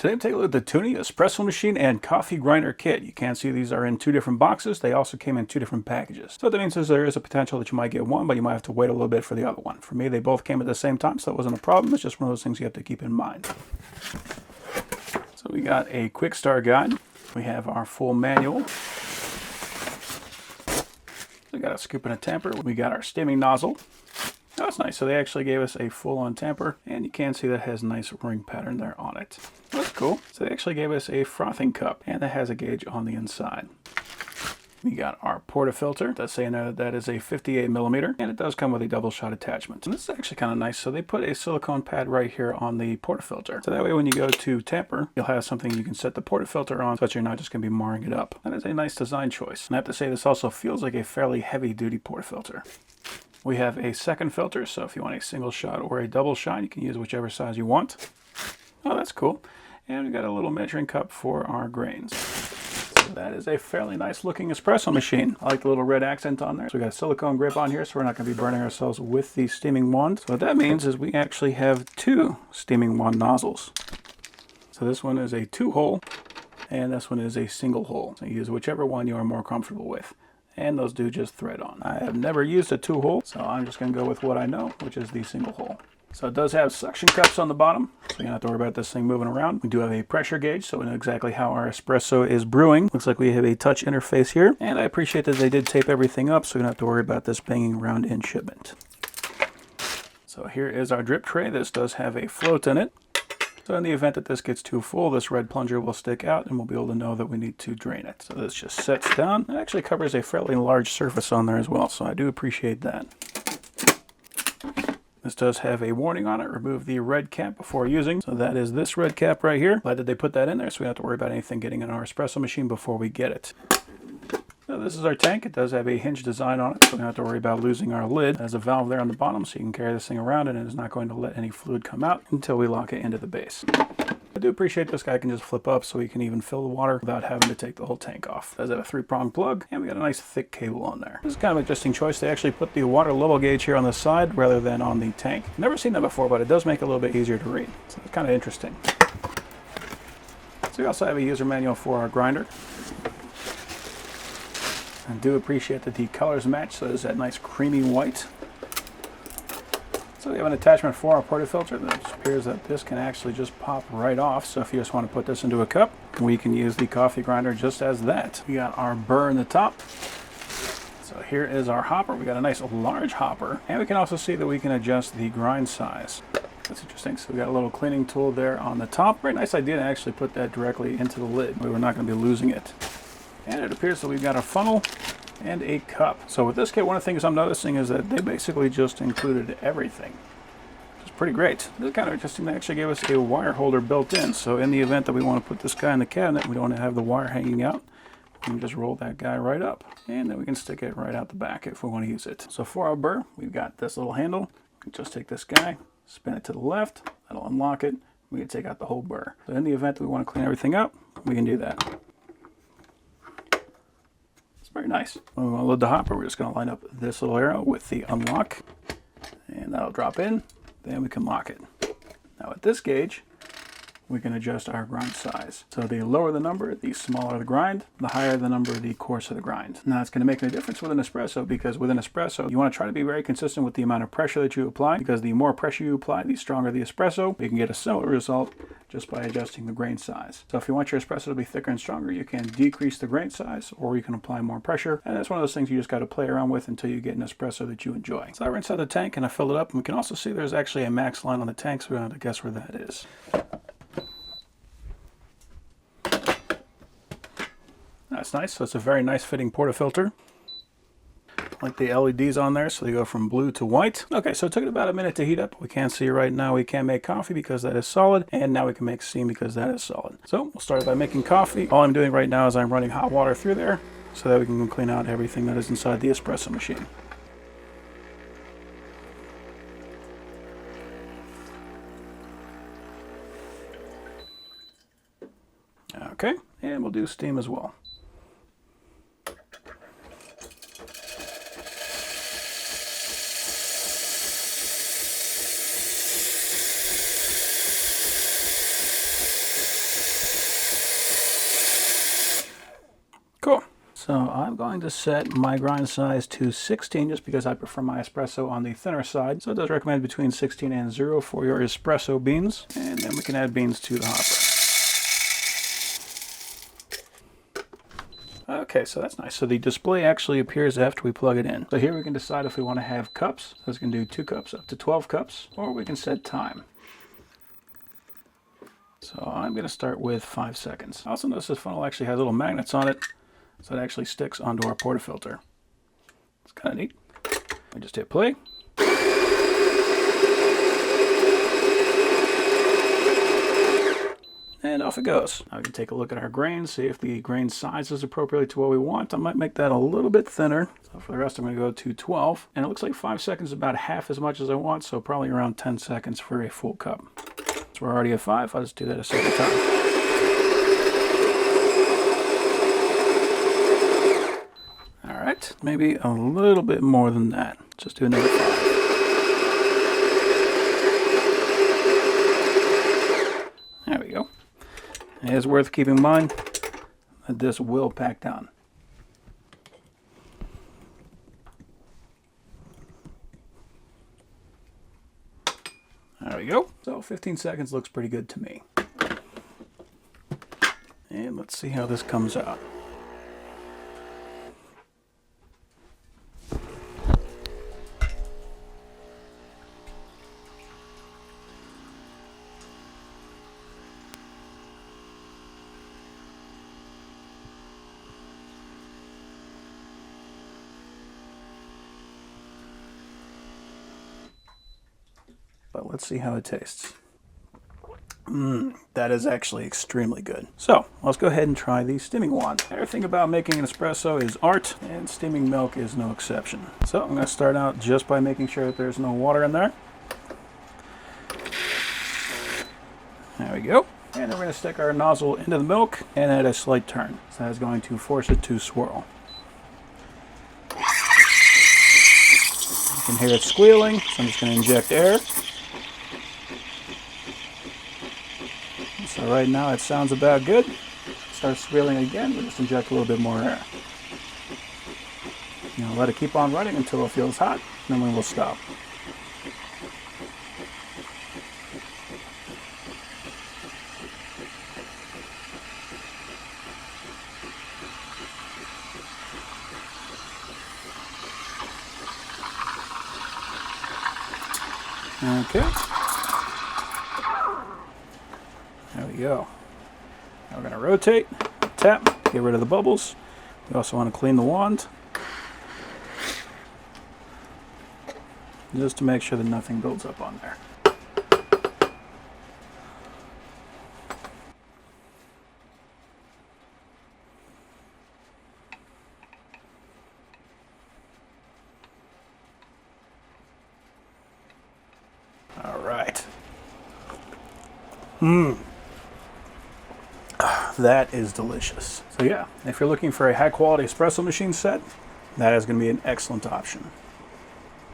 Today I'm taking a look at the Tuni espresso machine and coffee grinder kit. You can see these are in two different boxes. They also came in two different packages. So what that means is there is a potential that you might get one, but you might have to wait a little bit for the other one. For me, they both came at the same time, so that wasn't a problem. It's just one of those things you have to keep in mind. So we got a quick start guide. We have our full manual. We got a scoop and a tamper. We got our steaming nozzle. Oh, that's nice. So they actually gave us a full-on tamper, and you can see that has a nice ring pattern there on it. That's cool. So they actually gave us a frothing cup, and that has a gauge on the inside. We got our portafilter. That's saying that is a 58 millimeter, and it does come with a double shot attachment. And this is actually kind of nice. So they put a silicone pad right here on the portafilter. So that way when you go to tamper, you'll have something you can set the portafilter on so that you're not just going to be marring it up. That is a nice design choice. And I have to say this also feels like a fairly heavy-duty portafilter. We have a second filter, so if you want a single shot or a double shot, you can use whichever size you want. Oh, that's cool. And we got a little measuring cup for our grains. So that is a fairly nice looking espresso machine. I like the little red accent on there. So we got a silicone grip on here, so we're not going to be burning ourselves with the steaming wand. So what that means is we actually have two steaming wand nozzles. So this one is a 2-hole, and this one is a single hole. So you use whichever one you are more comfortable with. And those do just thread on. I have never used a 2-hole, so I'm just going to go with what I know, which is the single hole. So it does have suction cups on the bottom, so you don't have to worry about this thing moving around. We do have a pressure gauge, so we know exactly how our espresso is brewing. Looks like we have a touch interface here, and I appreciate that they did tape everything up, so we don't have to worry about this banging around in shipment. So here is our drip tray. This does have a float in it. So in the event that this gets too full, this red plunger will stick out and we'll be able to know that we need to drain it. So this just sets down. It actually covers a fairly large surface on there as well, so I do appreciate that. This does have a warning on it. Remove the red cap before using. So that is this red cap right here. Glad that they put that in there so we don't have to worry about anything getting in our espresso machine before we get it. So this is our tank. It does have a hinge design on it, so we don't have to worry about losing our lid. There's a valve there on the bottom, so you can carry this thing around and it is not going to let any fluid come out until we lock it into the base. I do appreciate this guy can just flip up so we can even fill the water without having to take the whole tank off. It does have a 3-prong plug, and we got a nice thick cable on there. This is kind of an interesting choice. They actually put the water level gauge here on the side rather than on the tank. Never seen that before, but it does make it a little bit easier to read. So it's kind of interesting. So we also have a user manual for our grinder. I do appreciate that the colors match, so there's that nice creamy white. So we have an attachment for our portafilter that appears that this can actually just pop right off. So if you just want to put this into a cup, we can use the coffee grinder just as that. We got our burr in the top. So here is our hopper. We got a nice large hopper, and we can also see that we can adjust the grind size. That's interesting. So we got a little cleaning tool there on the top. Very nice idea to actually put that directly into the lid. We were not going to be losing it. And it appears that we've got a funnel and a cup. So with this kit, one of the things I'm noticing is that they basically just included everything, which is pretty great. This is kind of interesting. They actually gave us a wire holder built in. So in the event that we want to put this guy in the cabinet, we don't want to have the wire hanging out, we can just roll that guy right up, and then we can stick it right out the back if we want to use it. So for our burr, we've got this little handle. We can just take this guy, spin it to the left, that'll unlock it. We can take out the whole burr. So in the event that we want to clean everything up, we can do that. Very nice. When we want to load the hopper, we're just going to line up this little arrow with the unlock, and that'll drop in. Then we can lock it. Now at this gauge, we can adjust our grind size. So the lower the number, the smaller the grind. The higher the number, the coarser the grind. Now it's going to make a difference with an espresso, because with an espresso, you want to try to be very consistent with the amount of pressure that you apply, because the more pressure you apply, the stronger the espresso. You can get a similar result just by adjusting the grain size. So if you want your espresso to be thicker and stronger, you can decrease the grain size, or you can apply more pressure. And that's one of those things you just got to play around with until you get an espresso that you enjoy. So I rinsed out the tank and I filled it up, and we can also see there's actually a max line on the tank, so we don't have to guess where that is. That's nice. So it's a very nice fitting portafilter. Like the LEDs on there, so they go from blue to white. Okay, so it took it about a minute to heat up. We can't see right now we can't make coffee because that is solid, and now we can make steam because that is solid. So we'll start by making coffee. All I'm doing right now is I'm running hot water through there so that we can clean out everything that is inside the espresso machine. Okay, and we'll do steam as well. So I'm going to set my grind size to 16 just because I prefer my espresso on the thinner side. So it does recommend between 16 and 0 for your espresso beans. And then we can add beans to the hopper. Okay, so that's nice. So the display actually appears after we plug it in. So here we can decide if we want to have cups. So we can do 2 cups up to 12 cups, or we can set time. So I'm going to start with 5 seconds. I also notice this funnel actually has little magnets on it, so it actually sticks onto our portafilter. It's kind of neat. We just hit play. And off it goes. Now we can take a look at our grain, see if the grain size is appropriately to what we want. I might make that a little bit thinner. So for the rest, I'm going to go to 12. And it looks like 5 seconds is about half as much as I want, so probably around 10 seconds for a full cup. So we're already at 5. I'll just do that a second time. All right, maybe a little bit more than that. Just do another 5. There we go. It is worth keeping in mind that this will pack down. There we go. So 15 seconds looks pretty good to me. And let's see how this comes out. But let's see how it tastes. That is actually extremely good. So let's go ahead and try the steaming wand. Everything about making an espresso is art, and steaming milk is no exception. So I'm going to start out just by making sure that there's no water in there. There we go. And then we're going to stick our nozzle into the milk and add a slight turn. So that's going to force it to swirl. You can hear it squealing, so I'm just going to inject air. So right now it sounds about good. Start squealing again, we'll just inject a little bit more air. Let it keep on running until it feels hot, and then we will stop. Okay. There we go. Now we're going to rotate, tap, get rid of the bubbles. We also want to clean the wand, just to make sure that nothing builds up on there. All right. That is delicious. So yeah, if you're looking for a high quality espresso machine set, that is going to be an excellent option.